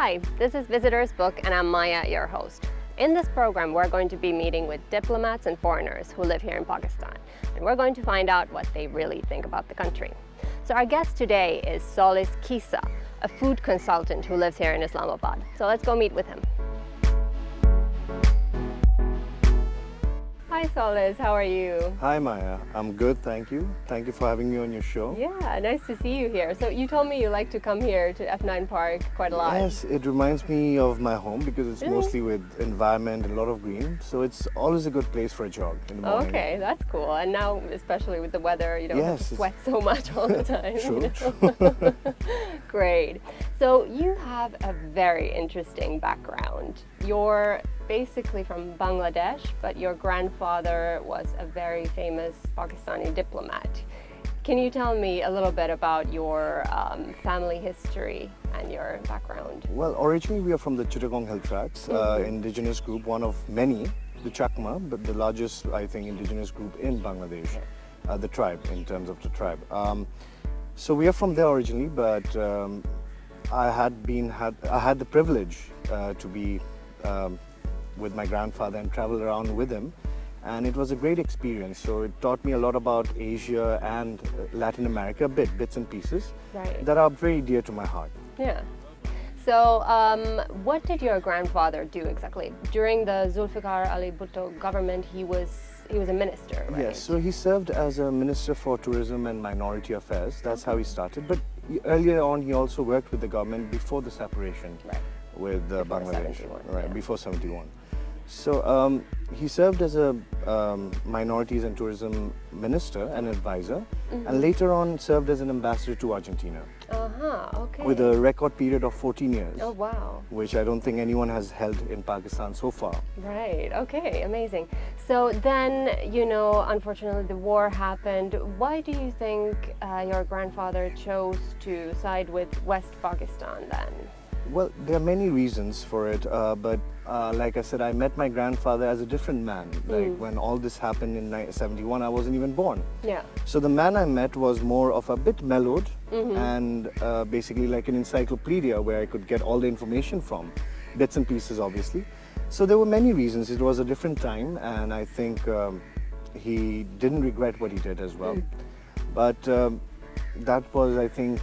Hi, this is Visitor's Book and I'm Maija, your host. In this program, we're going to be meeting with diplomats and foreigners who live here in Pakistan, and we're going to find out what they really think about the country. So our guest today is Solis S.Khisa, a food consultant who lives here in Islamabad. So let's go meet with him. Hi Solis, how are you? Hi Maija, I'm good, thank you. Thank you for having me on your show. Yeah, nice to see you here. So you told me you like to come here to F9 Park quite a lot. Yes, it reminds me of my home because it's mostly with environment and a lot of green. So it's always a good place for a jog in the morning. Okay, that's cool. And now, especially with the weather, you don't have to sweat so much all the time. True, true. Great. So you have a very interesting background. You're basically from Bangladesh, but your grandfather was a very famous Pakistani diplomat. Can you tell me a little bit about your family history and your background? Well, originally we are from the Chittagong Hill Tracts, indigenous group, one of many, the Chakma, but the largest, I think, indigenous group in Bangladesh, the tribe, in terms of the tribe. So we are from there originally, but I had the privilege to be with my grandfather and travel around with him, and it was a great experience. So it taught me a lot about Asia and Latin America, bits and pieces that are very dear to my heart. Yeah. So what did your grandfather do exactly? During the Zulfikar Ali Bhutto government, he was a minister, right? Yes, so he served as a minister for tourism and minority affairs. That's how he started. But earlier on, he also worked with the government before the separation with Bangladesh, before 71. So he served as a minorities and tourism minister and advisor, and later on served as an ambassador to Argentina. Okay. With a record period of 14 years. Oh, wow. Which I don't think anyone has held in Pakistan so far. Right, okay, amazing. So then, unfortunately the war happened. Why do you think your grandfather chose to side with West Pakistan then? Well, there are many reasons for it, but like I said, I met my grandfather as a different man. Like when all this happened in 71, I wasn't even born. Yeah. So the man I met was more of a bit mellowed and basically like an encyclopedia where I could get all the information from, bits and pieces obviously. So there were many reasons. It was a different time, and I think he didn't regret what he did as well. But that was, I think,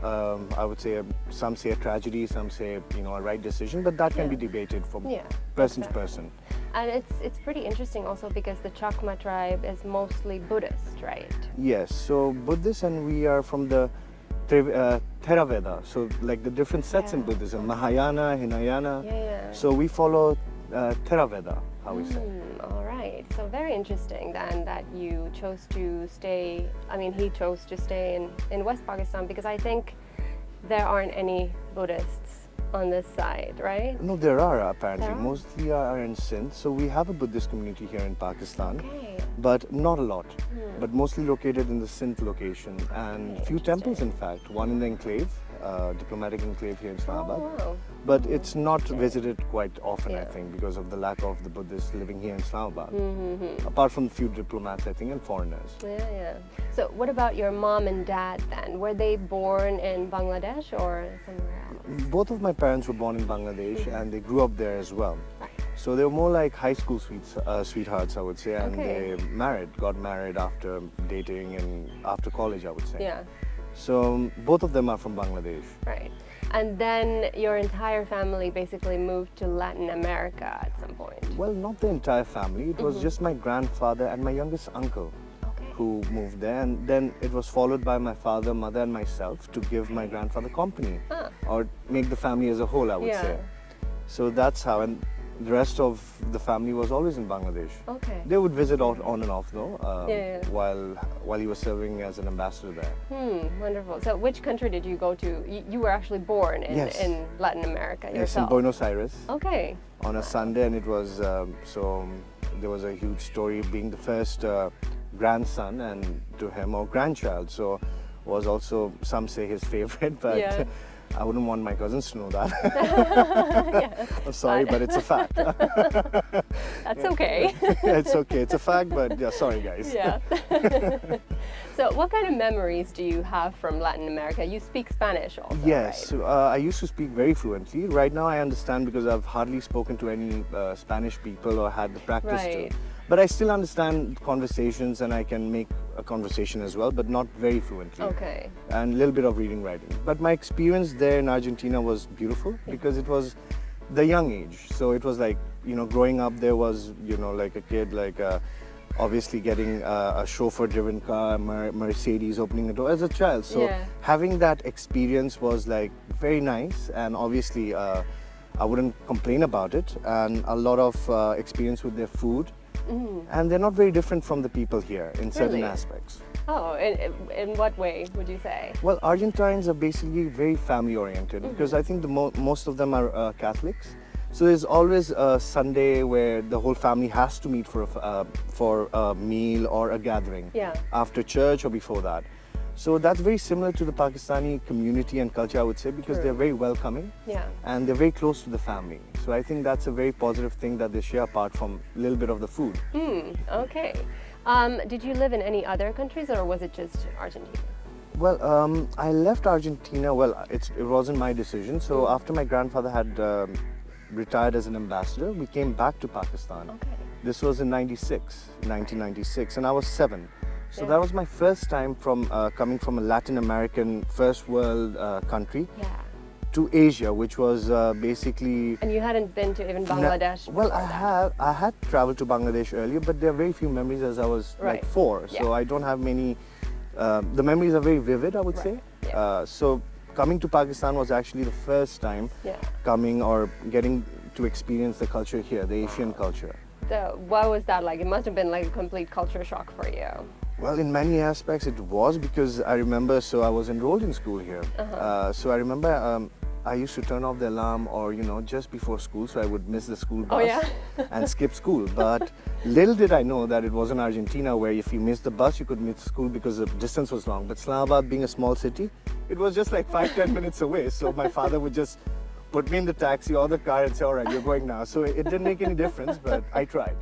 I would say, some say a tragedy, some say, a right decision, but that can be debated from person to person. And it's pretty interesting also because the Chakma tribe is mostly Buddhist, right? Yes, so Buddhist, and we are from the Theravada, so like the different sets in Buddhism, Mahayana, Hinayana. So we follow Theravada, how we say. All right, so very interesting then that you chose to stay, he chose to stay in West Pakistan, because I think there aren't any Buddhists on this side, right? No, there are apparently. Mostly are in Sindh. So we have a Buddhist community here in Pakistan, but not a lot. But mostly located in the Sindh location, and few temples in fact. One in the enclave, diplomatic enclave here in Islamabad. Oh, wow. But it's not visited quite often, I think, because of the lack of the Buddhists living here in Islamabad. Apart from a few diplomats, I think, and foreigners. Yeah. So what about your mom and dad then? Were they born in Bangladesh or somewhere else? Both of my parents were born in Bangladesh and they grew up there as well. So they were more like high school sweethearts, I would say, and they got married after dating and after college, I would say. Yeah. So both of them are from Bangladesh. Right. And then your entire family basically moved to Latin America at some point. Well, not the entire family. It was just my grandfather and my youngest uncle who moved there. And then it was followed by my father, mother, and myself to give my grandfather company or make the family as a whole, I would say. So that's how. And the rest of the family was always in Bangladesh. Okay. They would visit on and off though, while he was serving as an ambassador there. Wonderful. So which country did you go to? You were actually born in Latin America yourself? Yes, in Buenos Aires. Okay. On a Sunday, and it was, so there was a huge story being the first grandson and to him, or grandchild, so was also, some say, his favorite, but I wouldn't want my cousins to know that. Yeah. I'm sorry, but it's a fact. That's okay. It's okay. It's a fact, but yeah, sorry, guys. Yeah. So, what kind of memories do you have from Latin America? You speak Spanish also, Yes, right? I used to speak very fluently. Right now, I understand because I've hardly spoken to any Spanish people or had the practice Right. to. But I still understand conversations and I can make a conversation as well, but not very fluently. Okay. And a little bit of reading, writing. But my experience there in Argentina was beautiful because it was the young age. So it was like, growing up there was, like a kid, like obviously getting a chauffeur-driven car, Mercedes, opening the door as a child. So Yeah. having that experience was like very nice, and obviously I wouldn't complain about it. And a lot of experience with their food. And they're not very different from the people here in certain Really? aspects. Oh, in what way would you say? Well, Argentines are basically very family oriented because I think most of them are Catholics. So there's always a Sunday where the whole family has to meet for a meal or a gathering. Yeah. After church or before that. So that's very similar to the Pakistani community and culture, I would say, because True. they're very welcoming. Yeah. And they're very close to the family. So I think that's a very positive thing that they share, apart from a little bit of the food. Okay. Did you live in any other countries, or was it just Argentina? Well, I left Argentina. Well, it wasn't my decision. So after my grandfather had retired as an ambassador, we came back to Pakistan. Okay. This was in 1996, and I was 7. So Yeah. that was my first time coming from a Latin American first world country Yeah. to Asia, which was basically. And you hadn't been to even Bangladesh? Well, before that? I had traveled to Bangladesh earlier, but there are very few memories as I was Right. like 4. So Yeah. I don't have many. The memories are very vivid, I would Right. say. Yeah. So coming to Pakistan was actually the first time Yeah. coming or getting to experience the culture here, the Asian culture. What was that like? It must have been like a complete culture shock for you. Well, in many aspects it was, because I remember, so I was enrolled in school here. So I remember I used to turn off the alarm or, just before school, so I would miss the school bus Oh, yeah? and skip school. But little did I know that it was in Argentina where if you missed the bus, you could miss school because the distance was long. But Islamabad being a small city, it was just like 5-10 minutes away. So my father would just put me in the taxi or the car and say, all right, you're going now. So it didn't make any difference, but I tried.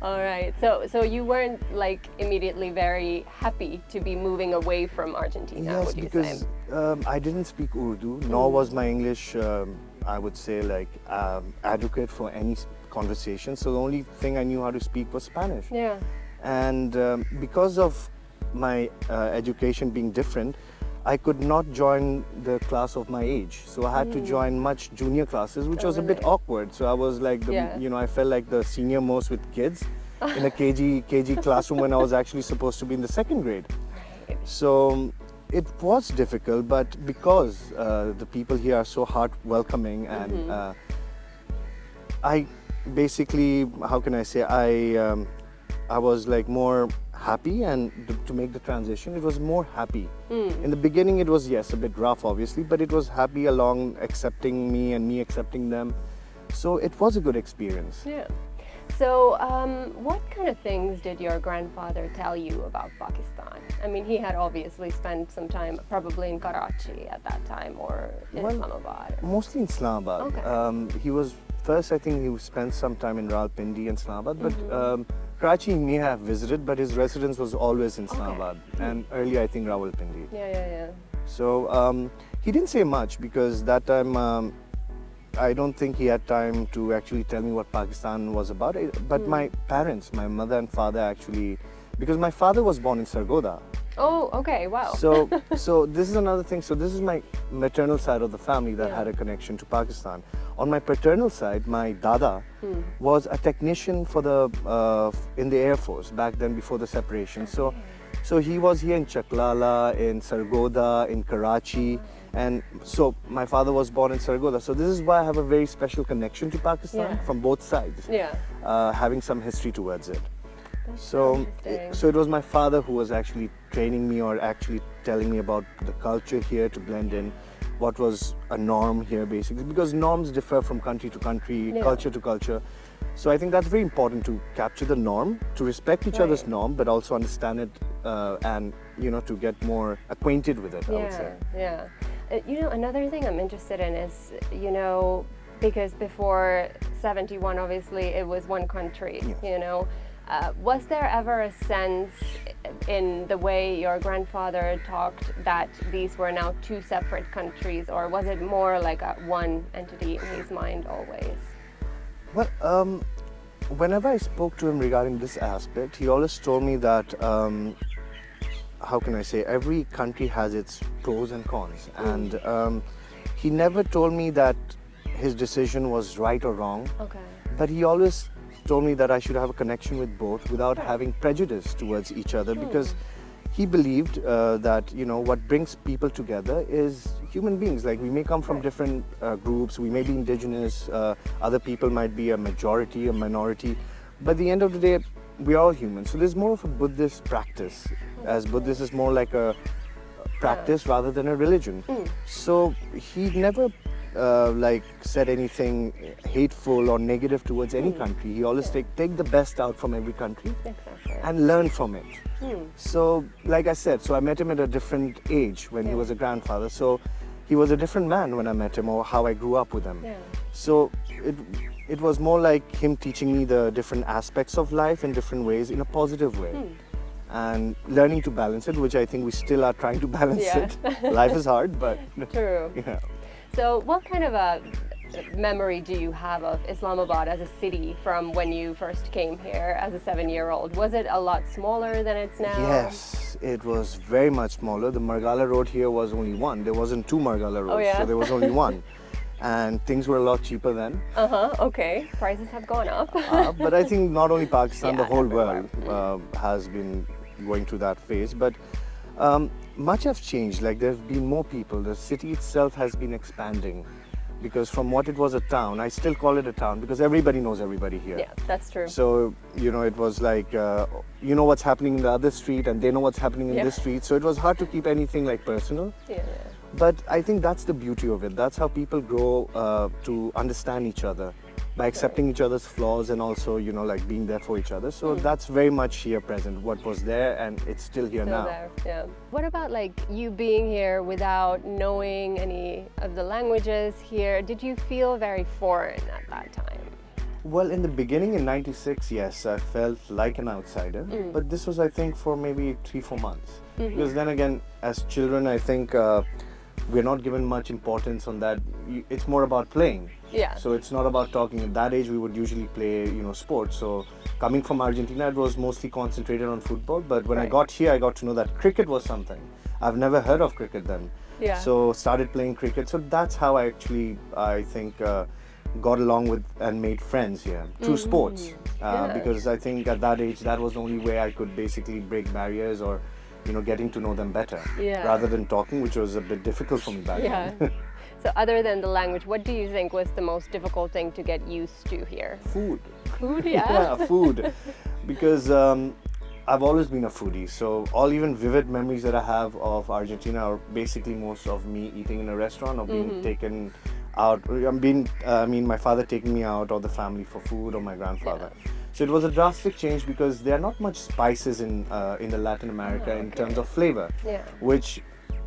All right. So you weren't like immediately very happy to be moving away from Argentina, Yes, would you because say? I didn't speak Urdu, nor was my English, I would say, like adequate for any conversation. So the only thing I knew how to speak was Spanish. Yeah. And because of my education being different, I could not join the class of my age. So I had to join much junior classes, which Oh, was a bit really? awkward. So I was like, Yeah. I felt like the senior most with kids in a KG classroom when I was actually supposed to be in the 2nd grade. Right. So it was difficult, but because the people here are so welcoming, and I basically, how can I say, I was like more happy, and to make the transition, it was more happy. In the beginning, it was, yes, a bit rough, obviously, but it was happy along accepting me and me accepting them. So it was a good experience. Yeah. So, what kind of things did your grandfather tell you about Pakistan? I mean, he had obviously spent some time probably in Karachi at that time, or in Well, Islamabad. Mostly in Islamabad. Okay. He was first, I think he spent some time in Rawalpindi and Islamabad, but Karachi he may have visited, but his residence was always in Islamabad, and earlier I think Rawalpindi. Yeah. So he didn't say much because that time I don't think he had time to actually tell me what Pakistan was about. But my parents, my mother and father actually, because my father was born in Sargodha. Oh, okay, wow. So this is another thing. So this is my maternal side of the family that Yeah. had a connection to Pakistan. On my paternal side, my dada was a technician for in the Air Force back then before the separation. So he was here in Chaklala, in Sargodha, in Karachi. And so my father was born in Sargodha. So this is why I have a very special connection to Pakistan Yeah. from both sides, Yeah. having some history towards it. That's So interesting. it was my father who was actually training me or actually telling me about the culture here to blend in, what was a norm here basically, because norms differ from country to country, Yeah. culture to culture. So I think that's very important to capture the norm, to respect each other's Right. norm, but also understand it and to get more acquainted with it, I would say. Yeah. Another thing I'm interested in is, because before 71, obviously, it was one country, was there ever a sense in the way your grandfather talked that these were now two separate countries, or was it more like a one entity in his mind always? Well, whenever I spoke to him regarding this aspect, he always told me that, how can I say, every country has its pros and cons. And he never told me that his decision was right or wrong. Okay. But he always told me that I should have a connection with both without having prejudice towards each other, because he believed that, what brings people together is human beings. Like, we may come from different groups, we may be indigenous, other people might be a majority, a minority, but at the end of the day, we are all human. So there's more of a Buddhist practice, as Buddhist is more like a practice rather than a religion. So he never said anything hateful or negative towards any country. He always take the best out from every country and learn from it. So, like I said, I met him at a different age when he was a grandfather. So he was a different man when I met him, or how I grew up with him. So it was more like him teaching me the different aspects of life in different ways, in a positive way. And learning to balance it, which I think we still are trying to balance it. Life is hard, but... True. Yeah. So what kind of a memory do you have of Islamabad as a city from when you first came here as a 7-year-old? Was it a lot smaller than it's now? Yes, it was very much smaller. The Margala Road here was only one. There wasn't two Margala Roads, so there was only one. And things were a lot cheaper then. Okay. Prices have gone up. But I think not only Pakistan, the whole world has been going through that phase. But much has changed. Like, there have been more people. The city itself has been expanding, because from what it was a town, I still call it a town because everybody knows everybody here. Yeah, that's true. So, it was like, what's happening in the other street and they know what's happening in this street. So it was hard to keep anything like personal. But I think that's the beauty of it. That's how people grow to understand each other, by accepting each other's flaws and also, being there for each other. So that's very much here present. What was there, and it's still here now. Yeah. What about you being here without knowing any of the languages here? Did you feel very foreign at that time? Well, in the beginning in '96, yes, I felt like an outsider. But this was, I think, for maybe 3-4 months. Because then again, as children, I think we're not given much importance on that. It's more about playing. So it's not about talking. At that age, we would usually play, sports. So coming from Argentina, it was mostly concentrated on football. But when I got here, I got to know that cricket was something. I've never heard of cricket then. So started playing cricket. So that's how I actually, I think, got along with and made friends here through sports. Because I think at that age, that was the only way I could basically break barriers, or getting to know them better, rather than talking, which was a bit difficult for me back then. So other than the language, what do you think was the most difficult thing to get used to here? Food. Food, Yeah, food. Because I've always been a foodie, so all even vivid memories that I have of Argentina are basically most of me eating in a restaurant or being taken out. My father taking me out, or the family for food, or my grandfather. So it was a drastic change, because there are not much spices in the Latin America in terms of flavor, which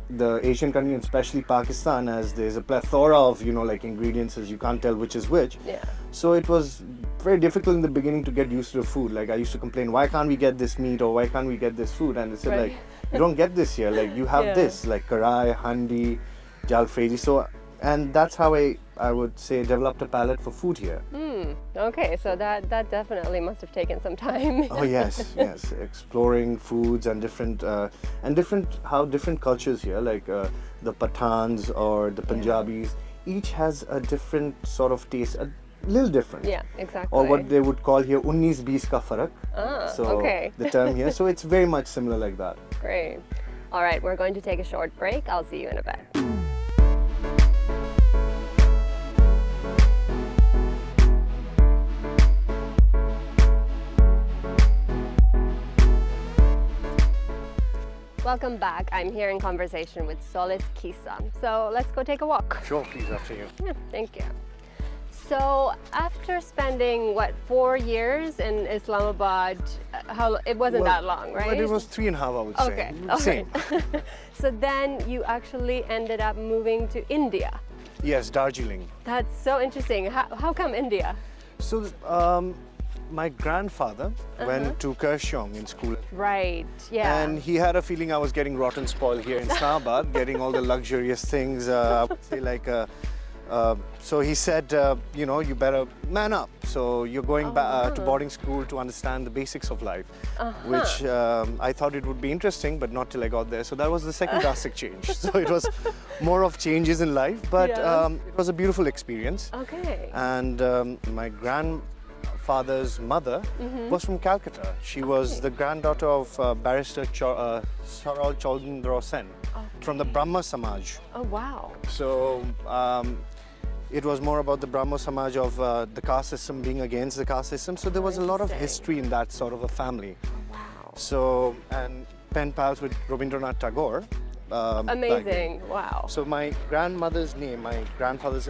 the Asian country, and especially Pakistan, as there's a plethora of ingredients, as you can't tell which is which. So it was very difficult in the beginning to get used to the food. Like, I used to complain, why can't we get this meat, or why can't we get this food? And they said you don't get this here. Like, you have this, like karai, handi, jalfrezi. So, and that's how I would say developed a palate for food here. Okay, so that definitely must have taken some time. Oh yes, exploring foods and different cultures here, like the Pathans or the Punjabis. Each has a different sort of taste, a little different. Yeah, exactly. Or what they would call here 19-20 ka farak. The term here. So it's very much similar like that. Great. All right, we're going to take a short break. I'll see you in a bit. Welcome back. I'm here in conversation with Solis S.Khisa. So let's go take a walk. Sure, please, after you. Yeah, thank you. So after spending what 4 years in Islamabad, it wasn't that long, right? But it was 3.5, I would say. Okay, all Same. right. So then you actually ended up moving to India. Yes, Darjeeling. That's so interesting. How come India? So my grandfather went to Kurseong in school. Right, yeah. And he had a feeling I was getting rotten spoiled here in Islamabad, getting all the luxurious things, I would say like, so he said, you know, you better man up. So you're going back to boarding school to understand the basics of life, which I thought it would be interesting, but not till I got there. So that was the second drastic change. So it was more of changes in life, but it was a beautiful experience. Okay. And my grandfather's mother was from Calcutta. She was the granddaughter of barrister Saral Chandra Sen from the Brahma Samaj. Oh, wow. So it was more about the Brahmo Samaj of the caste system being against the caste system. So there was a lot of history in that sort of a family. Oh, wow. So, and pen pals with Rabindranath Tagore. Amazing, wow. So my grandmother's name, my grandfather's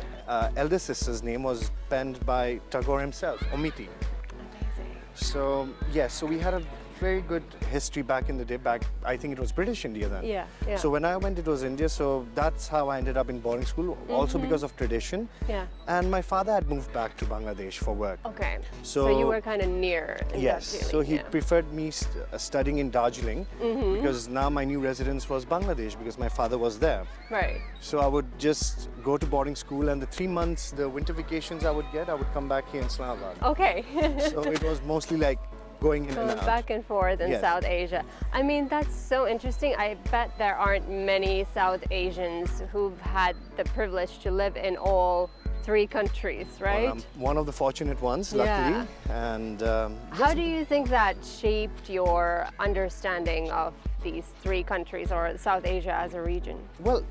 elder sister's name was penned by Tagore himself, Omiti. Amazing. So yes, so we had a very good history back in the day. I think it was British India then. Yeah, yeah. So when I went, it was India. So that's how I ended up in boarding school, also because of tradition. Yeah. And my father had moved back to Bangladesh for work. Okay. So you were kind of near. Yes. Darjeeling, So he preferred me studying in Darjeeling because now my new residence was Bangladesh because my father was there. Right. So I would just go to boarding school, and the 3 months, the winter vacations I would get, I would come back here in Islamabad. Okay. So it was mostly like going in and out. Back and forth in South Asia. I mean, that's so interesting. I bet there aren't many South Asians who've had the privilege to live in all 3 countries, right? Well, I'm one of the fortunate ones, luckily. And how do you think that shaped your understanding of these 3 countries or South Asia as a region? Well,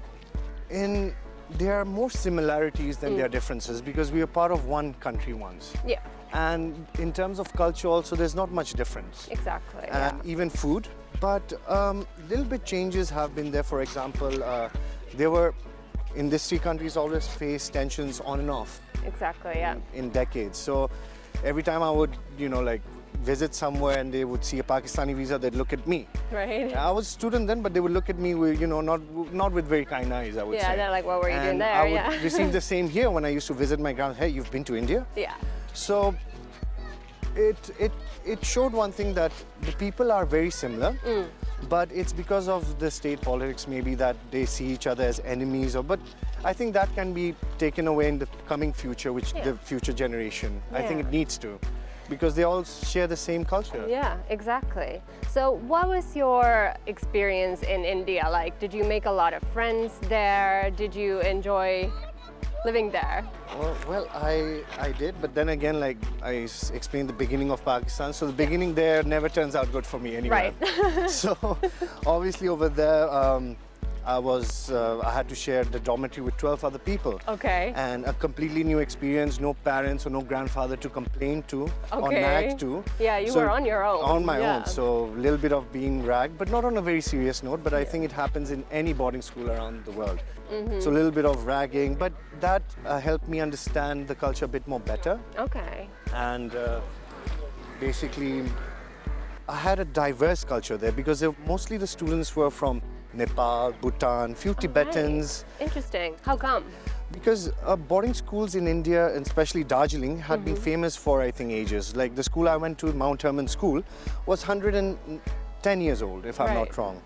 there are more similarities than there are differences because we are part of one country once. Yeah. And in terms of culture also, there's not much difference. Exactly. And even food. But little bit changes have been there. For example, there were, in these 3 countries, always faced tensions on and off. Exactly, yeah. In decades. So every time I would, you know, like visit somewhere and they would see a Pakistani visa, they'd look at me. Right. I was a student then, but they would look at me with, you know, not with very kind eyes, I would say. Yeah, they're like, what were you doing there? I would receive the same here when I used to visit my grandma. Hey, you've been to India? Yeah. So it showed one thing, that the people are very similar, but it's because of the state politics maybe that they see each other as enemies. But I think that can be taken away in the coming future, which the future generation, I think it needs to, because they all share the same culture. Yeah, exactly. So what was your experience in India like? Did you make a lot of friends there? Did you enjoy living there? Well, I did, but then again, like I explained the beginning of Pakistan, so the beginning there never turns out good for me anyway. Right. So obviously over there, I had to share the dormitory with 12 other people. Okay. And a completely new experience, no parents or no grandfather to complain to or nag to. Yeah, you were on your own. On my own, so a little bit of being ragged, but not on a very serious note, but I think it happens in any boarding school around the world. So a little bit of ragging, but that helped me understand the culture a bit more better. Okay. And basically, I had a diverse culture there because mostly the students were from Nepal, Bhutan, few Tibetans. Right. Interesting. How come? Because boarding schools in India, and especially Darjeeling, had been famous for, I think, ages. Like the school I went to, Mount Hermon School, was 110 years old, if I'm not wrong.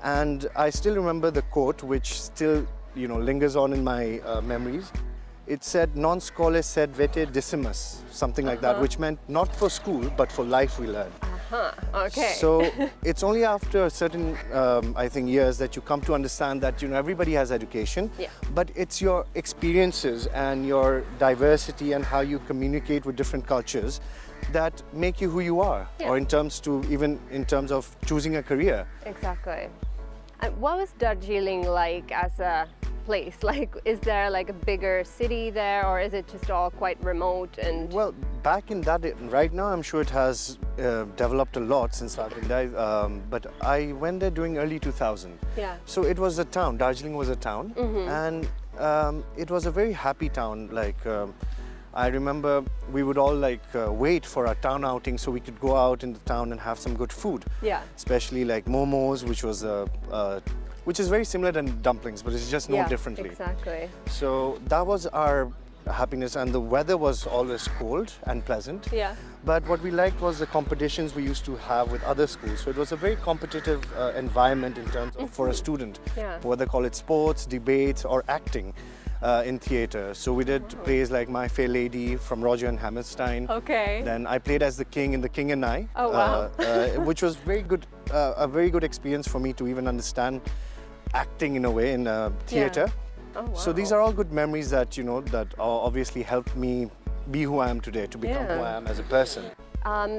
And I still remember the quote, which still, you know, lingers on in my memories. It said, non scholae sed vete decimus, something like that, which meant not for school, but for life we learn. Okay. So it's only after a certain, I think, years that you come to understand that, you know, everybody has education, but it's your experiences and your diversity and how you communicate with different cultures that make you who you are, or even in terms of choosing a career. Exactly. And what was Darjeeling like as a place? Like, is there like a bigger city there, or is it just all quite remote? And well, back in that, right now I'm sure it has developed a lot since I've been there, but I went there during early 2000. Yeah. So it was a town, Darjeeling was a town, and it was a very happy town. Like I remember we would all like wait for our town outing so we could go out in the town and have some good food. Yeah. Especially like momos, which is very similar to dumplings, but it's just no differently. Exactly. So that was our happiness, and the weather was always cold and pleasant. Yeah. But what we liked was the competitions we used to have with other schools. So it was a very competitive environment in terms of for a student, whether call it sports, debates, or acting. In theatre. So we did plays like My Fair Lady from Roger and Hammerstein. Okay. Then I played as the king in The King and I, Oh, wow. which was very good, a very good experience for me to even understand acting in a way in theatre. Oh, wow. So these are all good memories that that obviously helped me be who I am today, to become who I am as a person.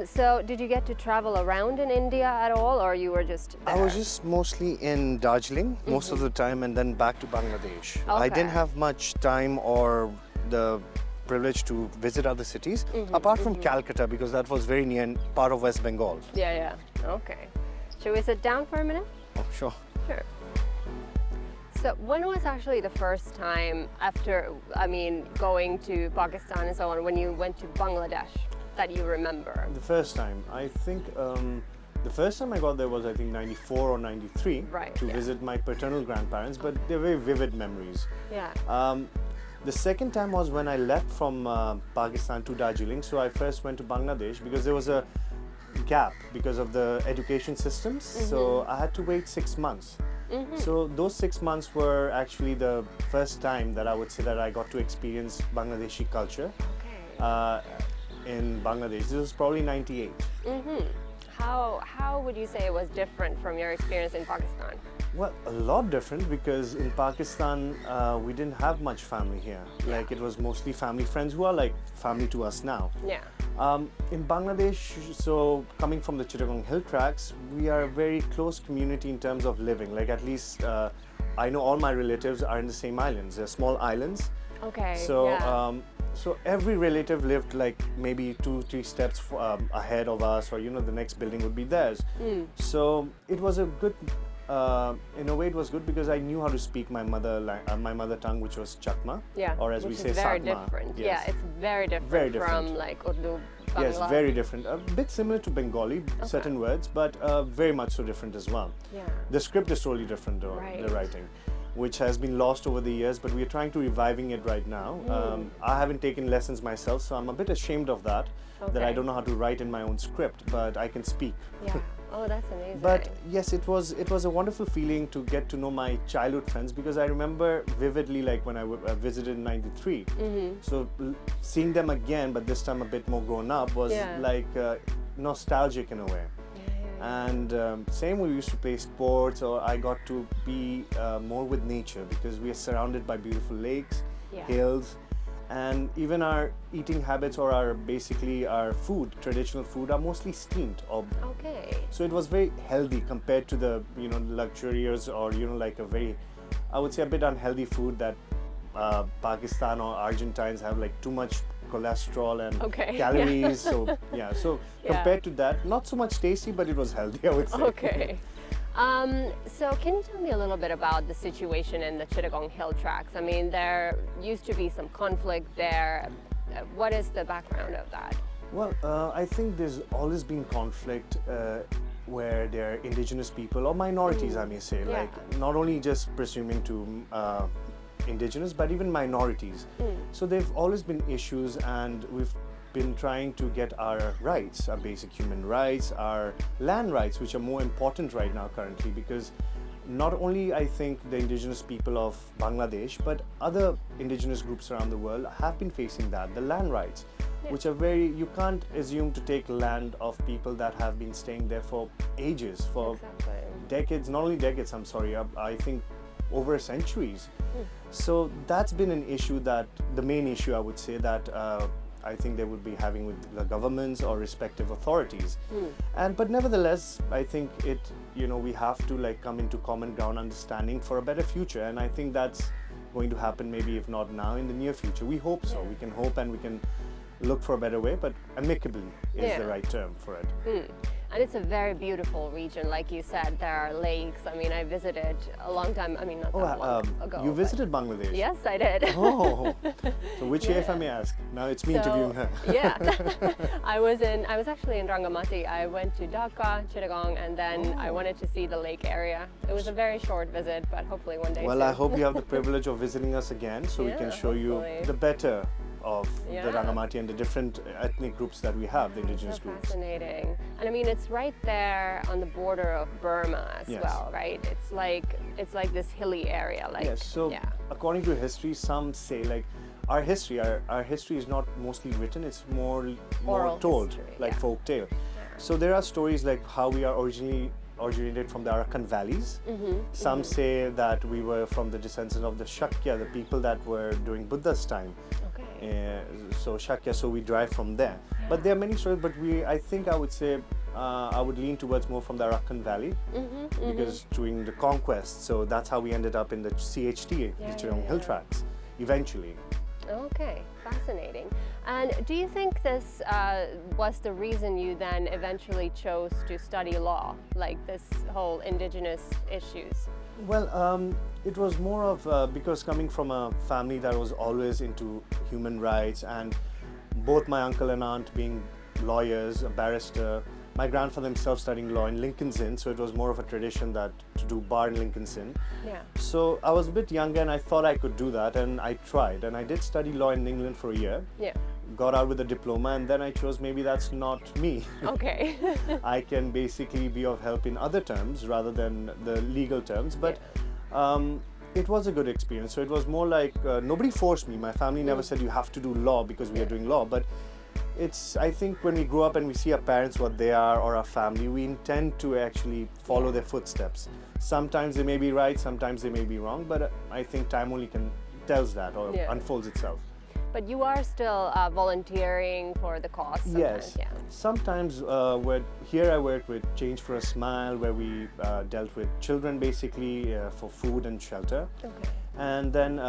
So did you get to travel around in India at all, or you were just there? I was just mostly in Darjeeling most of the time, and then back to Bangladesh. I didn't have much time or the privilege to visit other cities, apart from Calcutta, because that was very near and part of West Bengal. Yeah. Okay. Should we sit down for a minute? Oh, sure. Sure. So when was actually the first time after, going to Pakistan and so on, when you went to Bangladesh, that you remember? The first time, I think, the first time I got there was, I think, 94 or 93 to visit my paternal grandparents, but they're very vivid memories. Yeah. The second time was when I left from Pakistan to Darjeeling. So I first went to Bangladesh because there was a gap because of the education systems. So I had to wait 6 months. So those 6 months were actually the first time that I would say that I got to experience Bangladeshi culture. In Bangladesh. This was probably 98. How would you say it was different from your experience in Pakistan? Well, a lot different, because in Pakistan we didn't have much family here. Like it was mostly family friends who are like family to us now. Yeah. In Bangladesh, so coming from the Chittagong Hill Tracts, we are a very close community in terms of living. Like at least I know all my relatives are in the same islands. They're small islands. Okay. So so every relative lived like maybe 2-3 steps ahead of us, or the next building would be theirs. So it was a good, in a way it was good, because I knew how to speak my mother tongue, which was Chakma, or as we say, very Satma. Different. Yes. Yeah, it's very different, from like Urdu, Bangla. Yes, very different. A bit similar to Bengali, certain words, but very much so different as well. Yeah. The script is totally different, though, the writing, which has been lost over the years, but we are trying to reviving it right now. I haven't taken lessons myself, so I'm a bit ashamed of that, that I don't know how to write in my own script, but I can speak. Yeah. Oh, that's amazing. But yes, it was a wonderful feeling to get to know my childhood friends, because I remember vividly, like when I visited in 93. So seeing them again, but this time a bit more grown up, was like nostalgic in a way. And same, we used to play sports, or I got to be more with nature, because we are surrounded by beautiful lakes, hills, and even our eating habits, or our food, traditional food, are mostly steamed. So it was very healthy compared to the luxurious, or like a very, I would say, a bit unhealthy food that Pakistan or Argentines have, like too much cholesterol and calories. So compared to that, not so much tasty, but it was healthy, I would say. So can you tell me a little bit about the situation in the Chittagong Hill Tracts? I mean, there used to be some conflict there. What is the background of that? Well, I think there's always been conflict where there are indigenous people, or minorities, I may say, like not only just presuming to indigenous, but even minorities. So there've always been issues, and we've been trying to get our rights, our basic human rights, our land rights, which are more important right now currently, because not only I think the indigenous people of Bangladesh, but other indigenous groups around the world have been facing that, the land rights, which are very, you can't assume to take land of people that have been staying there for ages, for decades, not only decades, I'm sorry, I think over centuries. So that's been an issue, that the main issue, I would say, that I think they would be having with the governments or respective authorities. But nevertheless, I think we have to like come into common ground understanding for a better future, and I think that's going to happen, maybe if not now, in the near future. We hope so. We can hope, and we can look for a better way, but amicably is the right term for it. And it's a very beautiful region, like you said. There are lakes. I mean, I visited a long time. I mean, not that long ago. You but- visited Bangladesh? Yes, I did. Oh, so which year, if I may ask? Now it's me interviewing her. Yeah, I was actually in Rangamati. I went to Dhaka, Chittagong, and then I wanted to see the lake area. It was a very short visit, but hopefully one day. Well, soon. I hope you have the privilege of visiting us again, so we Yeah, can show you hopefully. the better of Yeah. the Rangamati and the different ethnic groups that we have, the indigenous So groups. fascinating. And I mean, it's right there on the border of Burma as Yes. well, right? It's like this hilly area. Like, Yes, so yeah. according to history, some say like our history is not mostly written, it's more Oral told, history, like yeah. folk tale. So there are stories like how we are originated from the Arakan valleys. Some say that we were from the descendants of the Shakya, the people that were during Buddha's time. Okay. So Shakya, so we derive from there. But there are many stories, but I think I would say I would lean towards more from the Arakan Valley because during the conquest, so that's how we ended up in the CHT, the Chittagong Hill Tracts, eventually. Okay, fascinating. And do you think this was the reason you then eventually chose to study law, like this whole indigenous issues? Well, it was more of because coming from a family that was always into human rights, and both my uncle and aunt being lawyers, a barrister, my grandfather himself studying law in Lincoln's Inn, so it was more of a tradition that to do bar in Lincoln's Inn. Yeah. So I was a bit younger and I thought I could do that, and I tried, and I did study law in England for a year. Yeah. Got out with a diploma, and then I chose maybe that's not me. Okay. I can basically be of help in other terms rather than the legal terms, but it was a good experience. So it was more like nobody forced me. My family never said you have to do law because we are doing law, but I think when we grow up and we see our parents what they are or our family, we intend to actually follow their footsteps. Sometimes they may be right, sometimes they may be wrong, but I think time only tells that or unfolds itself. But you are still volunteering for the cause sometimes, Yes. yeah. Sometimes here I work with Change for a Smile, where we dealt with children basically for food and shelter. Okay. And then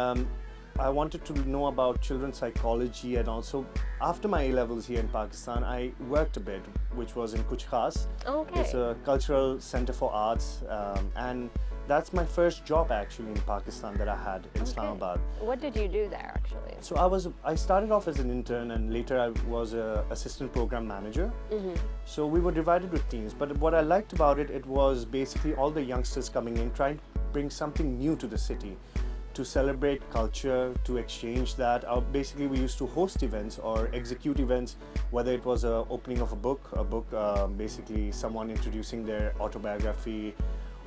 I wanted to know about children's psychology, and also after my A-levels here in Pakistan, I worked a bit, which was in Kuch Khas. Okay. It's a cultural center for arts, and that's my first job actually in Pakistan that I had in Islamabad. What did you do there actually? So I started off as an intern, and later I was an assistant program manager. So we were divided with teams, but what I liked about it, it was basically all the youngsters coming in, trying to bring something new to the city, to celebrate culture, to exchange that. Basically we used to host events or execute events, whether it was an opening of a book, basically someone introducing their autobiography,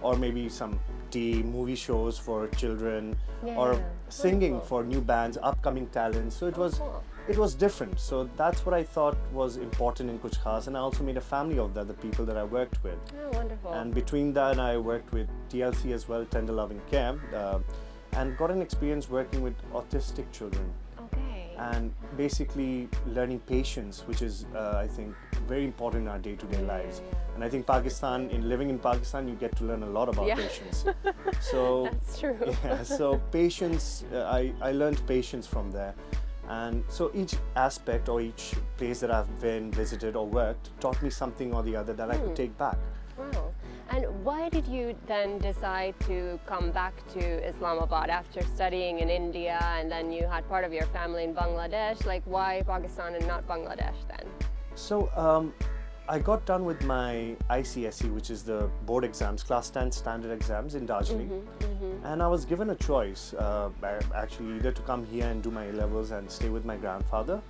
or maybe some tea, movie shows for children, or singing for new bands, upcoming talents. So it was different. So that's what I thought was important in Kuch Khas, and I also made a family of that, the people that I worked with. Oh, wonderful. And between that, I worked with TLC as well, Tender Loving Care, and got an experience working with autistic children. Okay. And basically learning patience, which is I think very important in our day-to-day lives. And I think living in Pakistan, you get to learn a lot about patience. So That's true. yeah, so patience, I learned patience from there. And so each aspect or each place that I've been, visited or worked taught me something or the other that I could take back. Wow. And why did you then decide to come back to Islamabad after studying in India, and then you had part of your family in Bangladesh? Like, why Pakistan and not Bangladesh then? So I got done with my ICSE, which is the board exams, class 10 standard exams in Darjeeling. And I was given a choice, actually either to come here and do my A-levels and stay with my grandfather,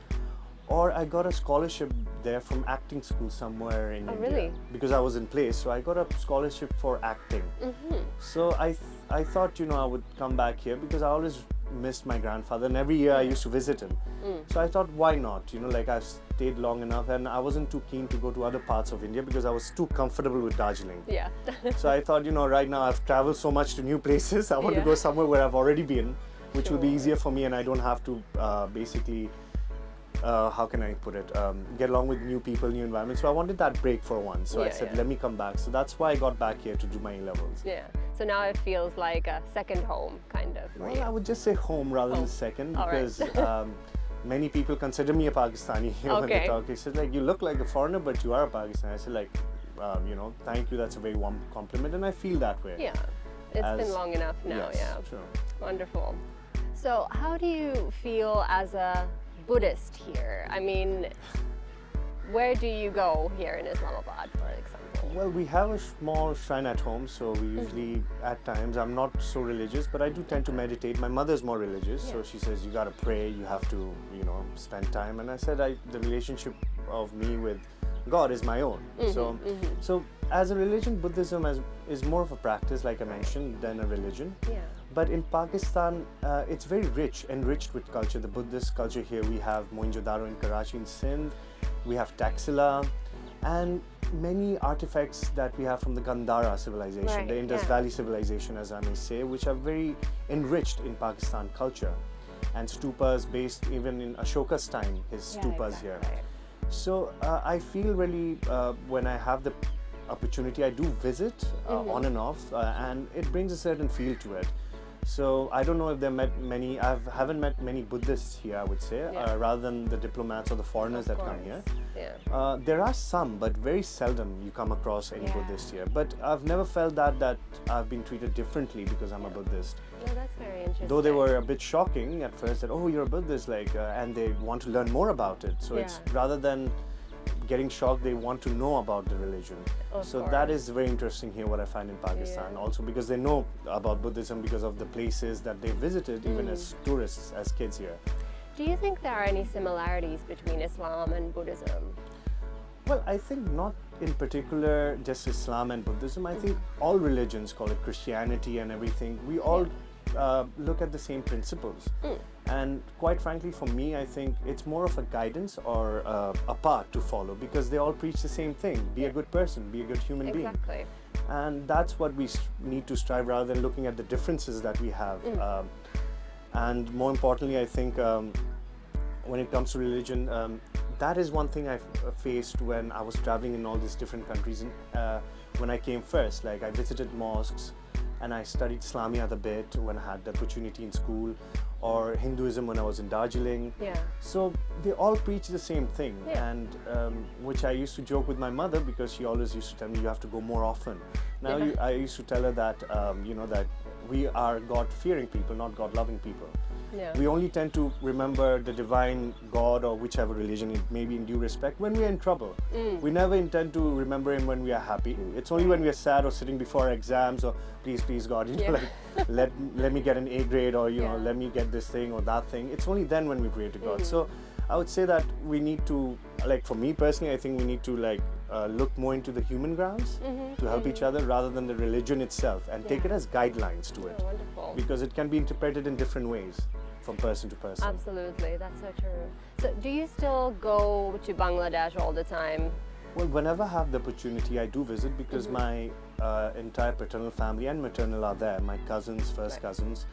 or I got a scholarship there from acting school somewhere in India. Really? Because I was in place, so I got a scholarship for acting. So I thought, I would come back here because I always missed my grandfather, and every year I used to visit him. So I thought, why not? Like I've stayed long enough, and I wasn't too keen to go to other parts of India because I was too comfortable with Darjeeling. Yeah. So I thought, right now I've traveled so much to new places, I want to go somewhere where I've already been, which will be easier for me, and I don't have to basically how can I put it, get along with new people, new environment. So I wanted that break for once. So I said, let me come back. So that's why I got back here to do my A-levels. Yeah. So now it feels like a second home, kind of. Well, I would just say home rather than second, because many people consider me a Pakistani when they talk. They said, like, you look like a foreigner, but you are a Pakistani. I said, like, thank you, that's a very warm compliment, and I feel that way. Yeah, it's been long enough now. Yes, Yeah, true. Wonderful. So how do you feel as a Buddhist here? I mean, where do you go here in Islamabad, for example? Well, we have a small shrine at home, so we usually, at times, I'm not so religious, but I do tend to meditate. My mother's more religious, so she says, you gotta pray, you have to, spend time. And I said, the relationship of me with God is my own. So as a religion, Buddhism is more of a practice, like I mentioned, than a religion. Yeah. But in Pakistan, it's very rich, enriched with culture. The Buddhist culture here, we have Mohenjo-daro in Karachi in Sindh, we have Taxila, and many artifacts that we have from the Gandhara civilization, the Indus Valley civilization, as I may say, which are very enriched in Pakistan culture. And stupas based even in Ashoka's time, his stupas here. So I feel really, when I have the opportunity, I do visit on and off, and it brings a certain feel to it. So I don't know if there met many, haven't met many Buddhists here, I would say, rather than the diplomats or the foreigners that come here. Yeah. There are some, but very seldom you come across any Buddhist here. But I've never felt that I've been treated differently because I'm a Buddhist. No, that's very interesting. Though they were a bit shocking at first, that, oh, you're a Buddhist, and they want to learn more about it. So it's rather than getting shocked, they want to know about the religion. So that is very interesting here, what I find in Pakistan. Also because they know about Buddhism because of the places that they visited, even as tourists, as kids here. Do you think there are any similarities between Islam and Buddhism? Well, I think not in particular just Islam and Buddhism. I think all religions, call it Christianity and everything, we all look at the same principles. And quite frankly, for me, I think it's more of a guidance or a path to follow, because they all preach the same thing: be a good person, be a good human being. Exactly. And that's what we need to strive, rather than looking at the differences that we have. And more importantly, I think when it comes to religion, that is one thing I faced when I was traveling in all these different countries. When I came first, like I visited mosques, and I studied Islamiyat a bit when I had the opportunity in school, or Hinduism when I was in Darjeeling. So they all preach the same thing, and which I used to joke with my mother, because she always used to tell me you have to go more often. Now I used to tell her that that we are God-fearing people, not God-loving people. We only tend to remember the divine God or whichever religion it may be in due respect when we are in trouble. We never intend to remember him when we are happy. It's only when we are sad or sitting before our exams, or please God, let me get an A grade, or let me get this thing or that thing. It's only then when we pray to God. So I would say that we need to, for me personally, I think we need to look more into the human grounds to help each other, rather than the religion itself, and take it as guidelines to it. Wonderful. Because it can be interpreted in different ways from person to person. Absolutely, that's so true. So do you still go to Bangladesh all the time? Well, whenever I have the opportunity, I do visit, because my entire paternal family and maternal are there, my cousins, first cousins.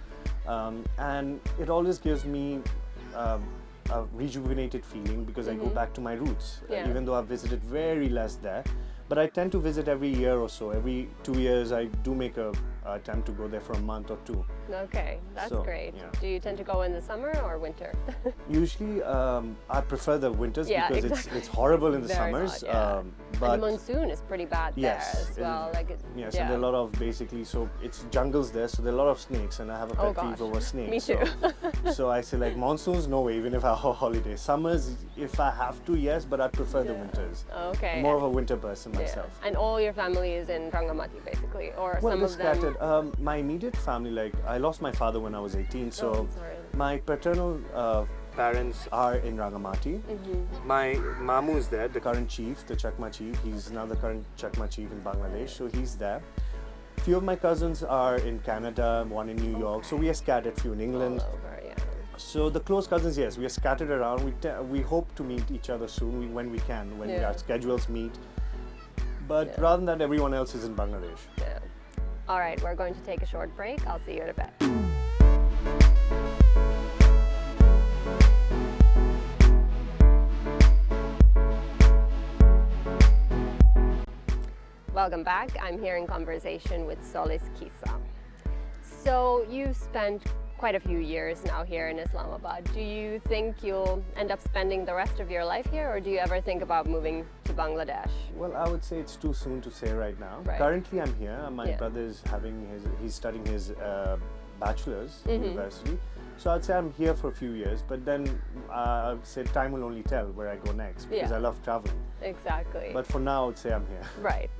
And it always gives me a rejuvenated feeling, because I go back to my roots, even though I've visited very less there. But I tend to visit every year or so. Every 2 years, I do make a attempt to go there for a month or two. Okay, that's great. Do you tend to go in the summer or winter? Usually, I prefer the winters, because it's horrible in the summers. But and the monsoon is pretty bad there as well. So there are a lot of, basically, so it's jungles there, so there are a lot of snakes, and I have a pet peeve over snakes. Me too. So I say, monsoons, no way, even if I have a holiday. Summers, if I have to, yes, but I prefer the winters. Okay. I'm more of a winter person myself. And all your family is in Rangamati, basically, or some of them? Scattered. My immediate family, I lost my father when I was 18, so my paternal parents are in Rangamati. My Mamu is there, the current chief, the Chakma chief. He's now the current Chakma chief in Bangladesh, so he's there. Few of my cousins are in Canada, one in New York, so we are scattered, few in England. All over, So the close cousins, yes, we are scattered around. We hope to meet each other soon when we can, when our schedules meet. But rather than that, everyone else is in Bangladesh. All right, we're going to take a short break. I'll see you in a bit. Welcome back. I'm here in conversation with Solis S.Khisa. So you've spent quite a few years now here in Islamabad. Do you think you'll end up spending the rest of your life here, or do you ever think about moving to Bangladesh? Well, I would say it's too soon to say right now. Right. Currently, I'm here. My Yeah. brother is he's studying his bachelor's university. So I'd say I'm here for a few years, but then I'd say time will only tell where I go next because Yeah. I love traveling. Exactly. But for now, I'd say I'm here. Right.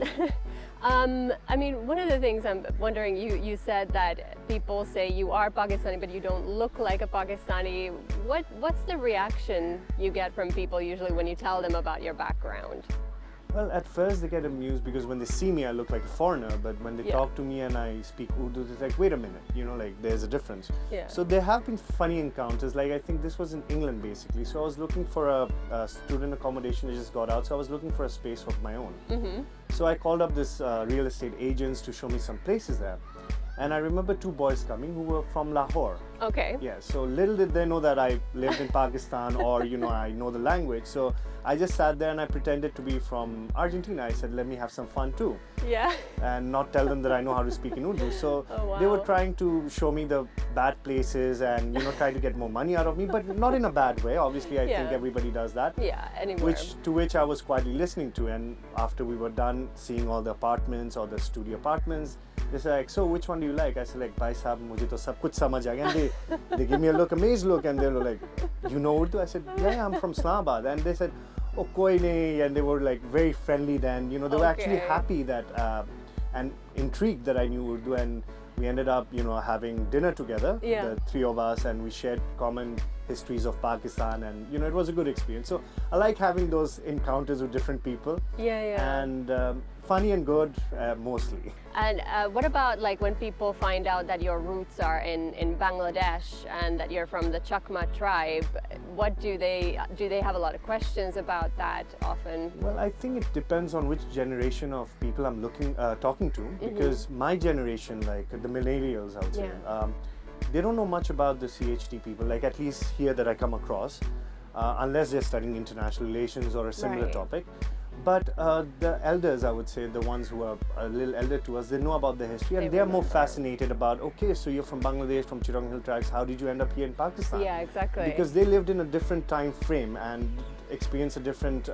I mean, one of the things I'm wondering, you said that people say you are Pakistani, but you don't look like a Pakistani. What's the reaction you get from people usually when you tell them about your background? Well, at first they get amused because when they see me, I look like a foreigner. But when they Yeah. talk to me and I speak Urdu, they're like, wait a minute, like there's a difference. Yeah. So there have been funny encounters. Like I think this was in England basically. So I was looking for a student accommodation. I just got out. So I was looking for a space of my own. So I called up this real estate agents to show me some places there. And I remember two boys coming who were from Lahore. Okay. Yeah, so little did they know that I lived in Pakistan or, I know the language. So I just sat there and I pretended to be from Argentina. I said, let me have some fun too. Yeah. And not tell them that I know how to speak in Urdu. So Oh, they were wow. trying to show me the bad places and, try to get more money out of me, but not in a bad way. Obviously, I think Yeah. everybody does that. Yeah. Anywhere. Which I was quietly listening to. And after we were done seeing all the apartments or the studio apartments, they said, like, so which one do you like? I said, like, bhai sahab, mujhe to sab kuch samajh aa gaya. And they give me a look, amazed look, and they were like, you know Urdu? I said, yeah, I'm from Islamabad. And they said, oh, koi nahi. And they were like very friendly then. They were actually Okay. happy that and intrigued that I knew Urdu. And we ended up, having dinner together, Yeah. the three of us, and we shared common histories of Pakistan. And, it was a good experience. So I like having those encounters with different people. Yeah, yeah. And funny and good, mostly. And what about like when people find out that your roots are in Bangladesh and that you're from the Chakma tribe? What do they have a lot of questions about that often? Well, I think it depends on which generation of people I'm talking to, because my generation, like the millennials, I would say, Yeah. they don't know much about the CHT people, like at least here that I come across, unless they're studying international relations or a similar Right. topic. But the elders, I would say, the ones who are a little elder to us, they know about the history and They they are more remember. fascinated about, okay, so you're from Bangladesh, from Chittagong Hill Tracts, how did you end up here in Pakistan? Yeah, exactly. Because they lived in a different time frame and experienced a different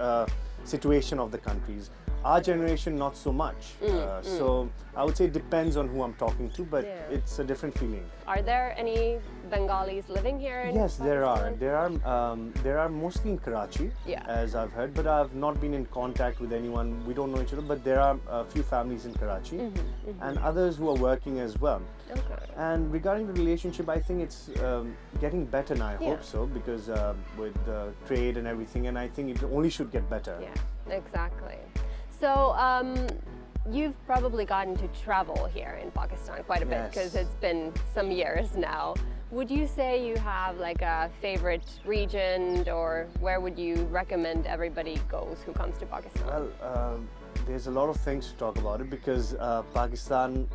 situation of the countries. Our generation, not so much. So I would say it depends on who I'm talking to, but Yeah. it's a different feeling. Are there any Bengalis living here in Yes, there are. Pakistan? There are mostly in Karachi, Yeah. as I've heard, but I've not been in contact with anyone. We don't know each other, but there are a few families in Karachi and others who are working as well. Okay. And regarding the relationship, I think it's getting better now. I Yeah. hope so, because with trade and everything, and I think it only should get better. Yeah, exactly. So you've probably gotten to travel here in Pakistan quite a bit Yes. because it's been some years now. Would you say you have like a favorite region, or where would you recommend everybody goes who comes to Pakistan? Well, there's a lot of things to talk about it because Pakistan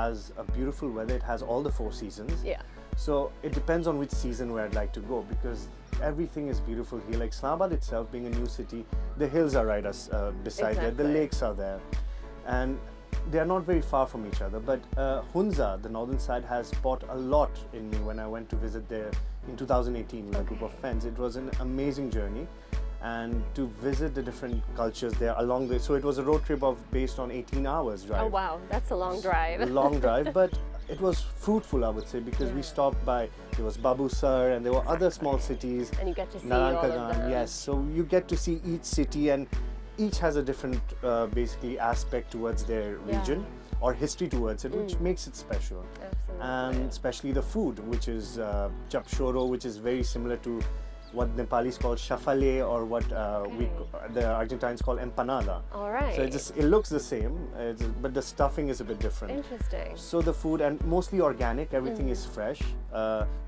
has a beautiful weather. It has all the 4 seasons. Yeah. So it depends on which season where I'd like to go, because everything is beautiful here. Like Islamabad itself being a new city, the hills are right beside there, the Exactly. lakes are there, and they are not very far from each other. But Hunza, the northern side, has brought a lot in me when I went to visit there in 2018 with a group of friends. It was an amazing journey, and to visit the different cultures there along the, so it was a road trip of based on 18 hours drive. Oh wow, that's a long drive. A long drive, but it was fruitful, I would say, because we stopped by, there was Babu Sar and there were other small cities. And you get to see all of Narankagan, them. yes. So you get to see each city, and each has a different basically aspect towards their region or history towards it, which makes it special. Absolutely. And especially the food, which is chapshoro, which is very similar to what Nepalis call shafale, or what the Argentines call empanada. All right. So it looks the same, but the stuffing is a bit different. Interesting. So the food, and mostly organic, everything is fresh.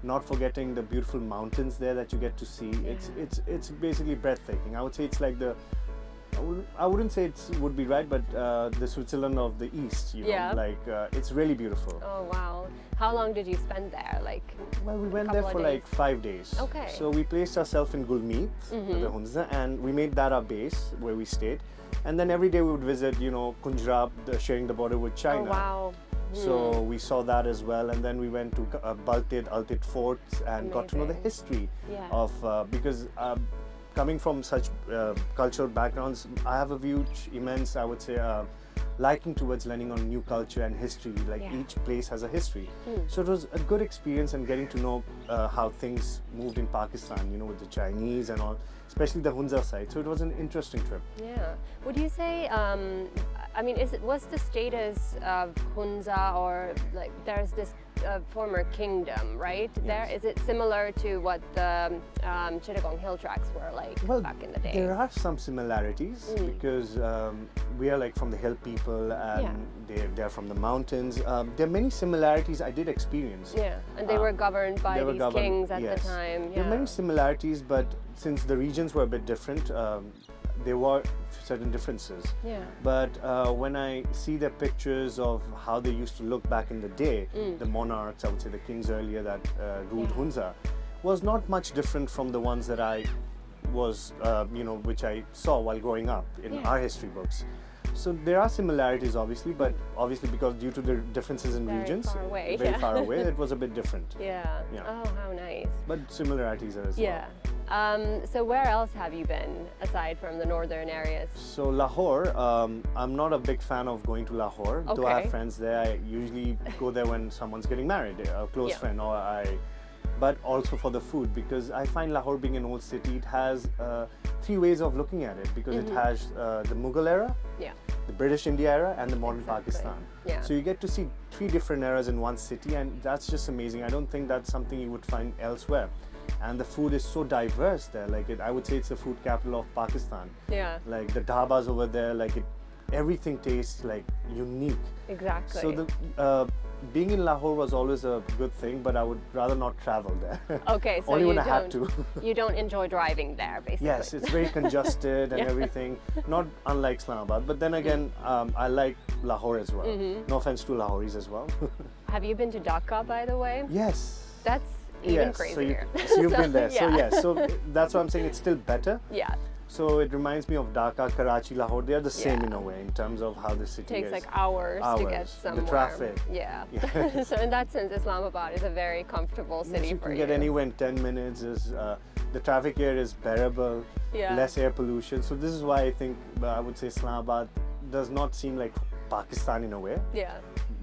Not forgetting the beautiful mountains there that you get to see. It's basically breathtaking. I would say it's like I wouldn't say it would be right, but the Switzerland of the East. Yeah. Like it's really beautiful. Oh wow. How long did you spend there? Like, Well, we went there couple for of like days? 5 days. Okay. So we placed ourselves in Gulmeet, the Hunza, and we made that our base where we stayed. And then every day we would visit, Kunjrab, sharing the border with China. oh wow. So we saw that as well, and then we went to Baltid forts and got to know the Amazing. history Yeah. of because coming from such cultural backgrounds, I have a huge, immense, I would say, liking towards learning on new culture and history. Like Yeah. each place has a history. So it was a good experience and getting to know how things moved in Pakistan, you know, with the Chinese and all, especially the Hunza side. So it was an interesting trip. Yeah. Would you say, I mean, what's the status of Hunza, or like there's this former kingdom, right? There, is it similar to what the Chittagong hill tracks were like back in the day? There are some similarities because we are like from the hill people and they're from the mountains. There are many similarities I did experience. Yeah, and they were governed by these kings at the time. There are many similarities, but since the regions were a bit different, there were certain differences. Yeah. But when I see the pictures of how they used to look back in the day, the monarchs, I would say the kings earlier that ruled Hunza, was not much different from the ones that I was, which I saw while growing up in our history books. So there are similarities, obviously, but obviously because due to the differences in regions, far away, very far away, it was a bit different. Yeah. Yeah. Oh, how nice. But similarities are as well. Yeah. So where else have you been aside from the northern areas? So Lahore, I'm not a big fan of going to Lahore. Though I have friends there, I usually go there when someone's getting married, a close friend, but also for the food, because I find Lahore being an old city, it has three ways of looking at it, because it has the Mughal era, the British India era, and the modern Pakistan. Yeah. So you get to see three different eras in one city, and that's just amazing. I don't think that's something you would find elsewhere. And the food is so diverse there. Like I would say it's the food capital of Pakistan. Yeah. Like the dhabas over there, everything tastes like unique. Exactly. So the being in Lahore was always a good thing, but I would rather not travel there. Okay, so only when I you have to. You don't enjoy driving there, basically. Yes, it's very congested and everything. Not unlike Islamabad, but then again, I like Lahore as well. No offense to Lahoris as well. Have you been to Dhaka, by the way? Yes. That's even crazier. So you've been there. So yes, so that's why I'm saying it's still better. Yeah. So it reminds me of Dhaka, Karachi, Lahore. They are the same in a way in terms of how the city Takes is. like hours to get somewhere. The traffic. Yeah. So in that sense, Islamabad is a very comfortable city you for can you. get anywhere in 10 minutes. The traffic here is bearable, less air pollution. So this is why I think I would say Islamabad does not seem like Pakistan in a way,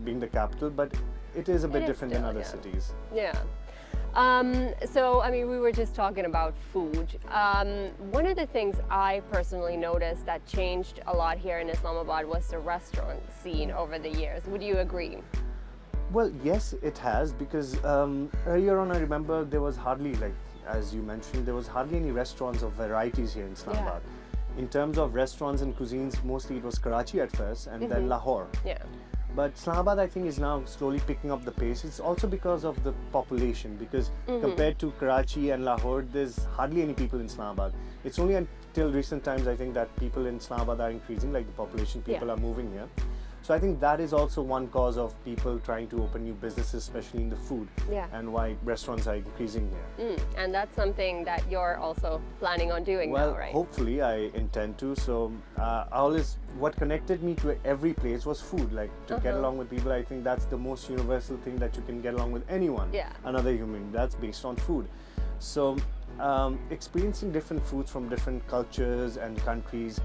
being the capital, but it is a bit different than other cities. Yeah. So, I mean, we were just talking about food. One of the things I personally noticed that changed a lot here in Islamabad was the restaurant scene over the years. Would you agree? Well, yes, it has, because earlier on I remember there was hardly, as you mentioned, there was hardly any restaurants of varieties here in Islamabad. In terms of restaurants and cuisines, mostly it was Karachi at first and then Lahore. Yeah. But Islamabad, I think, is now slowly picking up the pace. It's also because of the population, because compared to Karachi and Lahore, there's hardly any people in Islamabad. It's only until recent times, I think, that people in Islamabad are increasing, like the population, people are moving here. So I think that is also one cause of people trying to open new businesses, especially in the food, and why restaurants are increasing here. And that's something that you're also planning on doing now, right? Well, hopefully I intend to. So what connected me to every place was food, like to get along with people. I think that's the most universal thing that you can get along with anyone, another human. That's based on food. So experiencing different foods from different cultures and countries,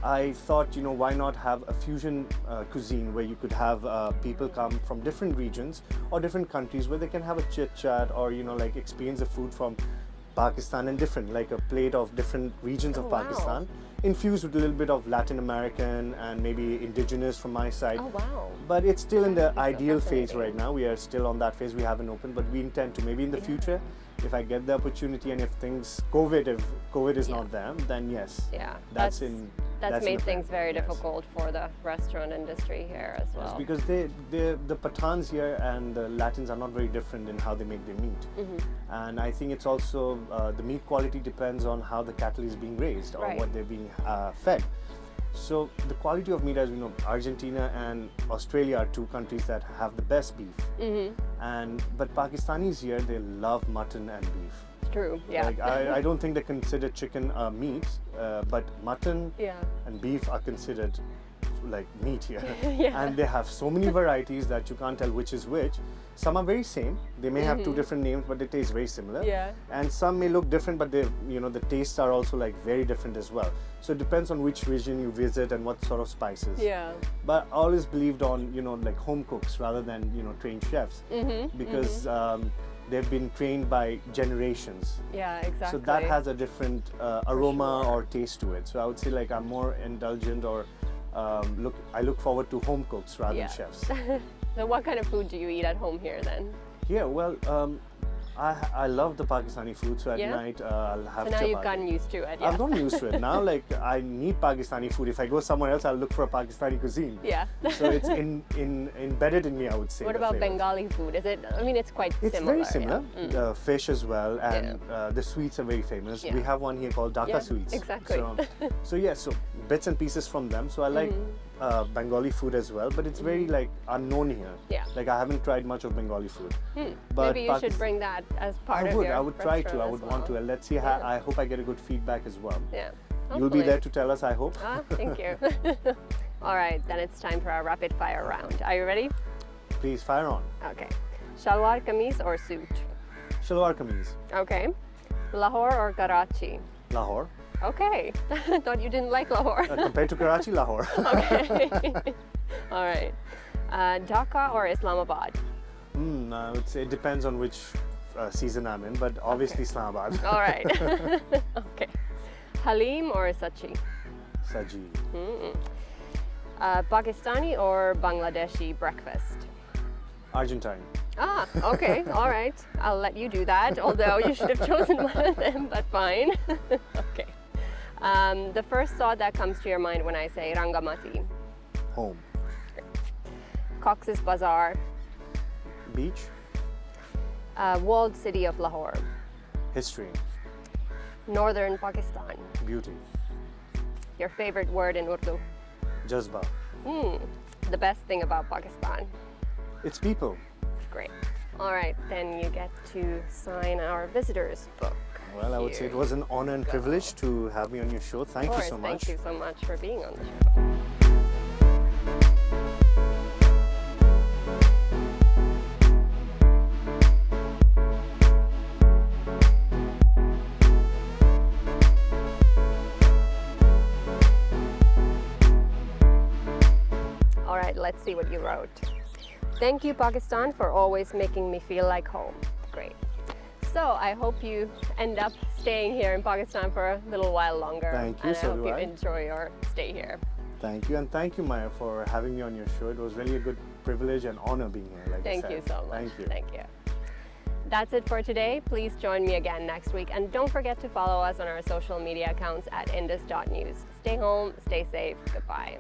I thought, why not have a fusion cuisine where you could have people come from different regions or different countries where they can have a chit chat or, experience the food from Pakistan and different, like a plate of different regions of Pakistan, infused with a little bit of Latin American and maybe indigenous from my side. Oh, wow. But it's still in the ideal phase right now. We are still on that phase. We haven't opened, but we intend to. Maybe in the future, if I get the opportunity and if COVID is not there, then yes. Yeah. That's made things very difficult for the restaurant industry here as well. Yes, because the Pathans here and the Latins are not very different in how they make their meat. And I think it's also the meat quality depends on how the cattle is being raised or what they're being fed. So the quality of meat, as we know, Argentina and Australia are two countries that have the best beef. But Pakistanis here, they love mutton and beef. True, yeah. I don't think they consider chicken meat, but mutton and beef are considered like meat here. Yeah. And they have so many varieties that you can't tell which is which. Some are very same. They may have two different names, but they taste very similar. Yeah. And some may look different, but they, the tastes are also like very different as well. So it depends on which region you visit and what sort of spices. Yeah. But I always believed on, like home cooks rather than, trained chefs. Because they've been trained by generations. Yeah, exactly. So that has a different aroma or taste to it. So I would say like I'm more indulgent, or I look forward to home cooks rather than chefs. So what kind of food do you eat at home here then? Yeah, well, I love the Pakistani food, so at night I'll have So now chapati. you've gotten used to it. Yeah. I've gotten used to it. Now, like, I need Pakistani food. If I go somewhere else, I'll look for a Pakistani cuisine. Yeah. So it's embedded in me, I would say. What about Bengali food? Is it? I mean, it's quite It's similar. very similar. Fish as well, and the sweets are very famous. Yeah. We have one here called Dhaka sweets. Exactly. So bits and pieces from them. So I like Bengali food as well, but it's very like unknown here. Yeah. Like I haven't tried much of Bengali food. But Maybe you should bring that as part of your I would try to. I restaurant would as want to. well. And let's see how. I hope I get a good feedback as well. Yeah. You'll be Hopefully. there to tell us, I hope. Ah, thank you. All right, then it's time for our rapid fire round. Are you ready? Please fire on. Okay. Shalwar kameez or suit? Shalwar kameez. Okay. Lahore or Karachi? Lahore. Okay. Thought you didn't like Lahore. Compared to Karachi, Lahore. Okay. All right. Dhaka or Islamabad? I would say it depends on which season I'm in, but obviously Islamabad. All right. Okay. Halim or Sachi? Saji. Pakistani or Bangladeshi breakfast? Argentine. Ah, okay, all right. I'll let you do that, although you should have chosen one of them, but fine. Okay. The first thought that comes to your mind when I say Rangamati? Home. Cox's Bazaar, Beach. walled city of Lahore, History. northern Pakistan, Beauty. your favorite word in Urdu, Jazba. the best thing about Pakistan. It's people. Great. All right, then you get to sign our visitors book. Well, I would say it was an honor and privilege to have me on your show. Thank you so much. Thank you so much for being on the show. All right, let's see what you wrote. Thank you, Pakistan, for always making me feel like home. Great. So I hope you end up staying here in Pakistan for a little while longer. Thank you, and so I hope do you I. enjoy your stay here. Thank you, and thank you, Maija, for having me on your show. It was really a good privilege and honor being here. Like I Thank said. you so much. Thank you. Thank you. That's it for today. Please join me again next week, and don't forget to follow us on our social media accounts at indus.news. Stay home, stay safe. Goodbye.